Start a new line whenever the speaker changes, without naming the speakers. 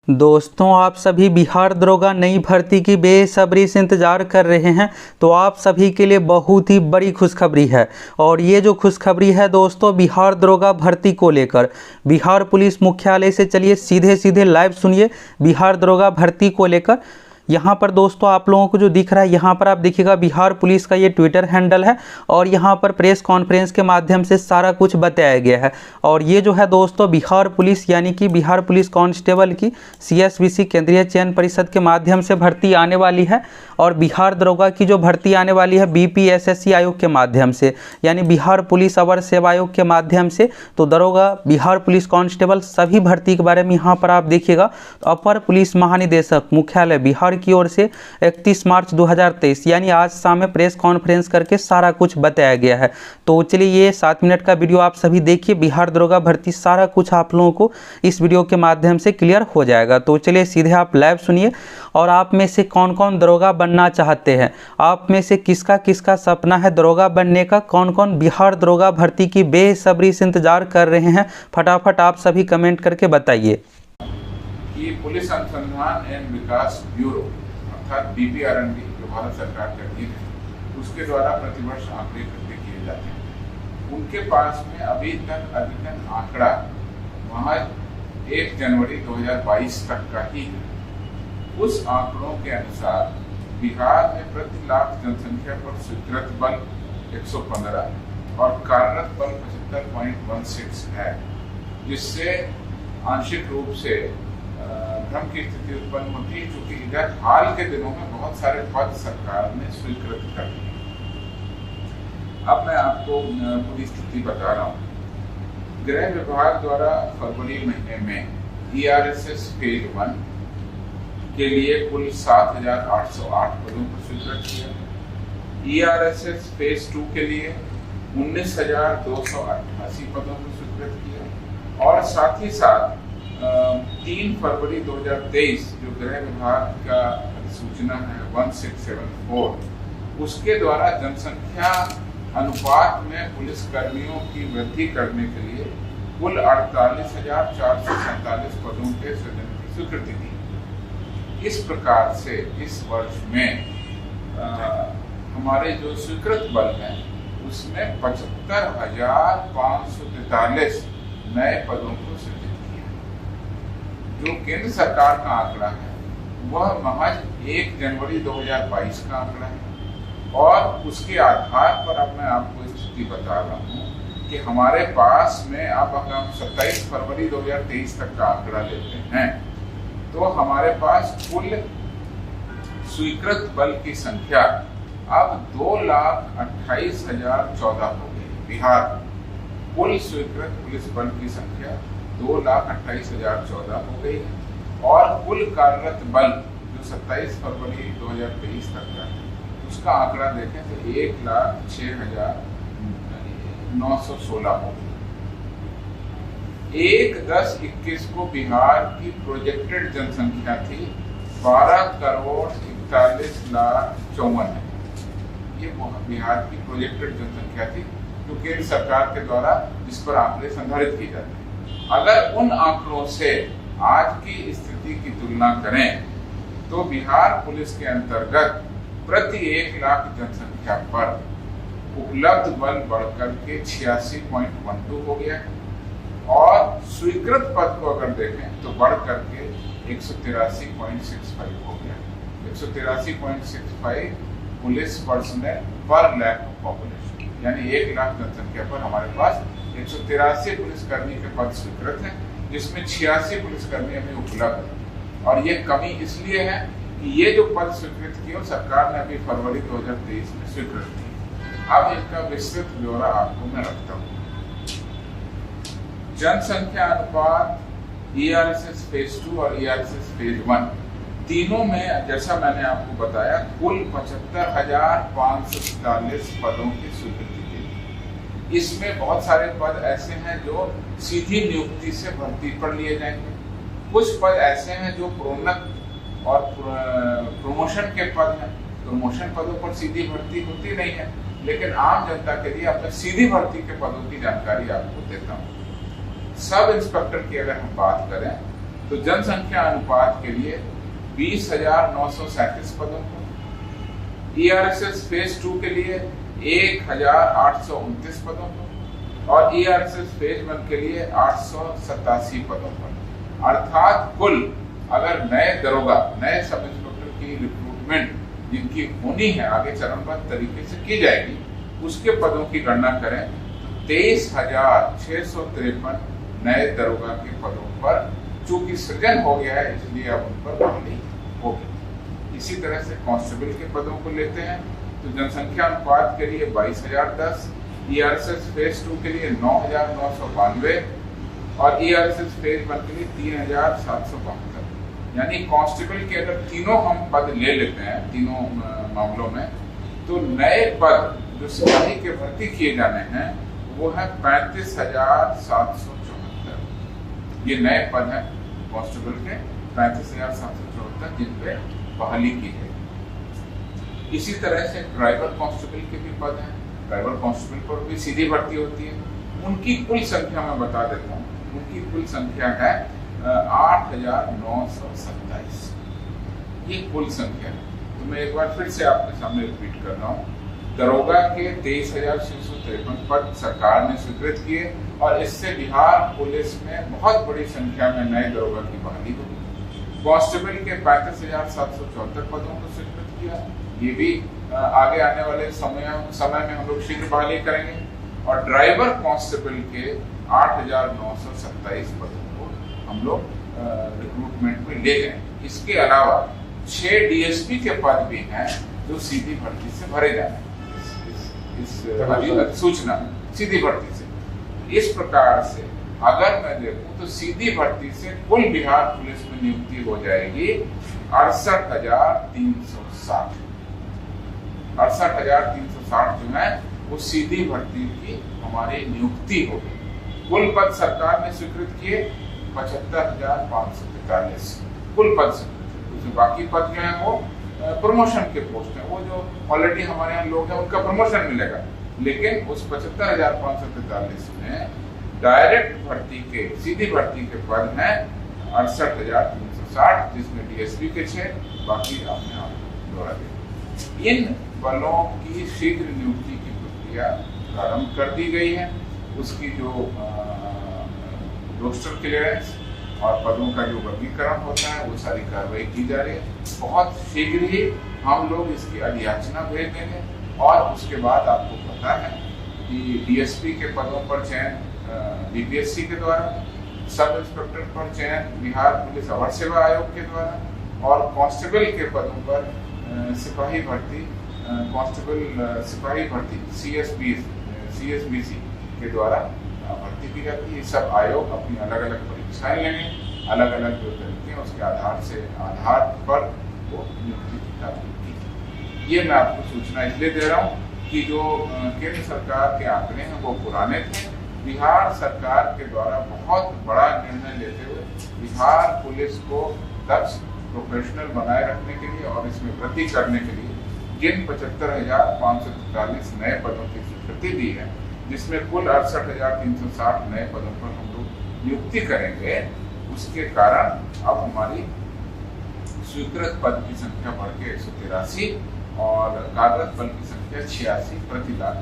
दोस्तों, आप सभी बिहार दरोगा नई भर्ती की बेसब्री से इंतज़ार कर रहे हैं तो आप सभी के लिए बहुत ही बड़ी खुशखबरी है। और ये जो खुशखबरी है दोस्तों, बिहार दरोगा भर्ती को लेकर बिहार पुलिस मुख्यालय से। चलिए सीधे लाइव सुनिए बिहार दरोगा भर्ती को लेकर। यहाँ पर दोस्तों आप लोगों को जो दिख रहा है, यहाँ पर आप देखिएगा बिहार पुलिस का ये ट्विटर हैंडल है और यहाँ पर प्रेस कॉन्फ्रेंस के माध्यम से सारा कुछ बताया गया है। और ये जो है दोस्तों बिहार पुलिस यानी कि बिहार पुलिस कांस्टेबल की CSBC केंद्रीय चयन परिषद के माध्यम से भर्ती आने वाली है। और बिहार दरोगा की जो भर्ती आने वाली है BPSSC आयोग के माध्यम से, यानी बिहार पुलिस अवर सेवा आयोग के माध्यम से। तो दरोगा, बिहार पुलिस कांस्टेबल सभी भर्ती के बारे में यहाँ पर आप देखिएगा। तो अपर पुलिस महानिदेशक मुख्यालय बिहार की ओर से 31 मार्च 2023 यानी आज शाम में प्रेस कॉन्फ्रेंस करके सारा कुछ बताया गया है। तो चलिए ये 7 मिनट का वीडियो आप सभी देखिए। बिहार दरोगा भर्ती सारा कुछ आप लोगों को इस वीडियो के माध्यम से क्लियर हो जाएगा। तो चलिए सीधे आप लाइव सुनिए। और आप में से कौन कौन दरोगा बनना चाहते हैं, आप में से किसका किसका सपना है दरोगा बनने का, कौन कौन बिहार दरोगा भर्ती की बेसब्री से इंतजार कर रहे हैं, फटाफट आप सभी कमेंट करके बताइए।
कि पुलिस अनुसंधान एवं विकास ब्यूरो अर्थात BPRNB जो भारत सरकार का अधीन है, उसके द्वारा प्रतिवर्ष आंकड़े इकट्ठे किए जाते हैं। उनके पास में अभी तक अद्यतन आंकड़ा महज 1 जनवरी 2022 तक का ही है। उस आंकड़ों के अनुसार बिहार में प्रति लाख जनसंख्या पर स्वीकृत बल 115 और कार्यरत बल 75.16 है, जिससे आंशिक रूप से भ्रम की स्थिति उत्पन्न होती है, क्योंकि इधर हाल के दिनों में बहुत सारे पद सरकार ने स्वीकृत कर दिए। अब मैं आपको पूरी स्थिति बता रहा हूँ। गृह विभाग द्वारा फरवरी महीने में ERSS फेज 1 के लिए कुल 7,808 पदों को स्वीकृत किया। ERSS फेज 2 के लिए 19,288 पदों को स्वीकृत किया। और साथ ही साथ 3 फरवरी 2023 जो गृह विभाग का सूचना है 1674, उसके द्वारा जनसंख्या अनुपात में पुलिस कर्मियों की वृद्धि करने के लिए कुल 48,447 पदों के सृजन की स्वीकृति दी। इस प्रकार से इस वर्ष में हमारे जो स्वीकृत बल हैं उसमें 75,543 नए पदों को सृजित किया। जो केंद्र सरकार का आंकड़ा है वह महज 1 जनवरी 2022 का आंकड़ा है। और उसके आधार पर अब मैं आपको स्थिति बता रहा हूँ कि हमारे पास में अब अगर हम 27 फरवरी 2023 तक का आंकड़ा लेते हैं तो हमारे पास कुल स्वीकृत बल की संख्या अब 2,28,014 हो गई। बिहार कुल स्वीकृत पुलिस बल की संख्या 2,28,014 हो गई है। और कुल कार्यरत बल जो 27 फरवरी 2023 तक का है उसका आंकड़ा देखें तो 1,06,916 हो गई। 1/10/21 को बिहार की प्रोजेक्टेड जनसंख्या थी 12,41,54,00,000 है। ये बिहार की प्रोजेक्टेड जनसंख्या थी जो केंद्र सरकार के द्वारा जिस पर आंकड़े संधारित किए जाते हैं। अगर उन आंकड़ों से आज की स्थिति की तुलना करें तो बिहार पुलिस के अंतर्गत प्रति 1 लाख जनसंख्या पर उपलब्ध बल बढ़कर के 86.12 हो गया है। और स्वीकृत पद को अगर देखें तो बढ़ करके 183.65 हो गया। 183.65 पुलिस पर्सनल पर लाख ऑफ पॉपुलेशन, यानी 1 लाख जनसंख्या पर हमारे पास 183 पुलिसकर्मी के पद स्वीकृत हैं, जिसमें 86 पुलिसकर्मी अभी उपलब्ध है। और ये कमी इसलिए है कि ये जो पद स्वीकृत किए सरकार ने अभी फरवरी 2023 में स्वीकृत किए। अब इनका विस्तृत ब्यौरा आपको मैं रखता हूँ। जनसंख्या अनुपात ERSS फेज 2 और ERSS फेज 1 तीनों में जैसा मैंने आपको बताया कुल 75,547 पदों की स्वीकृति दी। इसमें बहुत सारे पद ऐसे हैं जो सीधी नियुक्ति से भर्ती पर लिए जाएंगे। कुछ पद ऐसे हैं जो प्रोन्नत और प्रमोशन के पद हैं। प्रमोशन पदों पर सीधी भर्ती होती नहीं है, लेकिन आम जनता के लिए अपने सीधी भर्ती के पदों की जानकारी आपको देता हूँ। सब इंस्पेक्टर की अगर हम बात करें तो जनसंख्या अनुपात के लिए 20,937 पदों पर, ERSS फेज 2 के लिए 1,829 पदों पर और ERSS फेज 1 के लिए 887 पदों पर। अर्थात कुल अगर नए दरोगा, नए सब इंस्पेक्टर की रिक्रूटमेंट जिनकी होनी है आगे चरणबद्ध तरीके से की जाएगी, उसके पदों की गणना करें तो 23,653 नए दरोगा के पदों पर चूंकि सृजन हो गया है इसलिए अब उन पर बहाली होगी। इसी तरह से कांस्टेबल के पदों को लेते हैं तो जनसंख्या अनुपात के लिए 22,010, ERSS फेज 2 के लिए 9,992 और ERSS फेज 1 के लिए 3,772। यानी कांस्टेबल के अगर तीनों हम पद ले लेते हैं तीनों मामलों में, तो नए पद जो सिपाही के भर्ती किए जाने हैं वो है 35,774। ये नए पद हैं कांस्टेबल के 35,774 जिन पे बहाली की है। इसी तरह से ड्राइवर कांस्टेबल के भी पद हैं। ड्राइवर कांस्टेबल पर भी सीधी भर्ती होती है। उनकी कुल संख्या मैं बता देता हूँ, उनकी कुल संख्या है 8,927। ये कुल संख्या है। तो मैं एक बार फिर से आपके सामने रिपीट कर रहा हूँ। दरोगा के 23,653 पद सरकार ने स्वीकृत किए और इससे बिहार पुलिस में बहुत बड़ी संख्या में नए दरोगा की बहाली होगी। कांस्टेबल के 35,774 पदों को स्वीकृत किया। ये भी आगे आने वाले समय में हम लोग शीघ्र बहाली करेंगे। और ड्राइवर कांस्टेबल के 8,927 पदों को हम लोग रिक्रूटमेंट में ले गए। इसके अलावा 6 DSP के पद भी हैं जो सीधी भर्ती से भरे जाए इस अधिसूचना में, सीधी भर्ती से। इस प्रकार से अगर मैं देखूं तो सीधी भर्ती से कुल बिहार पुलिस में नियुक्ति हो जाएगी 68,360। 68,360 जो है वो सीधी भर्ती की हमारी नियुक्ति होगी। कुल पद सरकार ने स्वीकृत किए 75,543 कुल पद स्वीकृत। उसमें बाकी पद जो है वो प्रमोशन के पोस्ट हैं, वो जो ऑलरेडी हमारे यहाँ लोग हैं उनका प्रमोशन मिलेगा। लेकिन उस 75,543 में डायरेक्ट भर्ती के, सीधी भर्ती के पद हैं 68,360 जिसमें DSP के 6, बाकी आपने आप दोहरा दिया। इन बलों की शीघ्र नियुक्ति की प्रक्रिया प्रारंभ कर दी गई है। उसकी जो रोस्टर क्लियरेंस और पदों का जो वर्गीकरण होता है वो सारी कार्रवाई की जा रही है। बहुत शीघ्र ही हम लोग इसकी अधियाचना भेज देंगे और उसके बाद आपको पता है कि DSP के पदों पर चयन BPSC के द्वारा, सब इंस्पेक्टर पर चयन बिहार पुलिस अवर सेवा आयोग के द्वारा और कांस्टेबल के पदों पर सिपाही भर्ती, कांस्टेबल सिपाही भर्ती CSBC के द्वारा भर्ती की जाती है। सब आयोग अपनी अलग अलग परीक्षाएं लेंगे, अलग अलग जो तरीके हैं उसके आधार पर वो नियुक्ति की जाती है। ये मैं आपको सूचना इसलिए दे रहा हूँ कि जो केंद्र सरकार के आंकड़े हैं वो पुराने थे। बिहार सरकार के द्वारा बहुत बड़ा निर्णय लेते हुए बिहार पुलिस को दक्ष प्रोफेशनल बनाए रखने के लिए और इसमें वृद्धि करने के लिए जिन 75,543 नए पदों की स्वीकृति दी है, जिसमें कुल 68,360 नए पदों पर हम लोग नियुक्ति करेंगे, उसके कारण अब हमारी स्वीकृत पद की संख्या बढ़ के 183 और कार्यरत बल की संख्या 86 प्रति लाख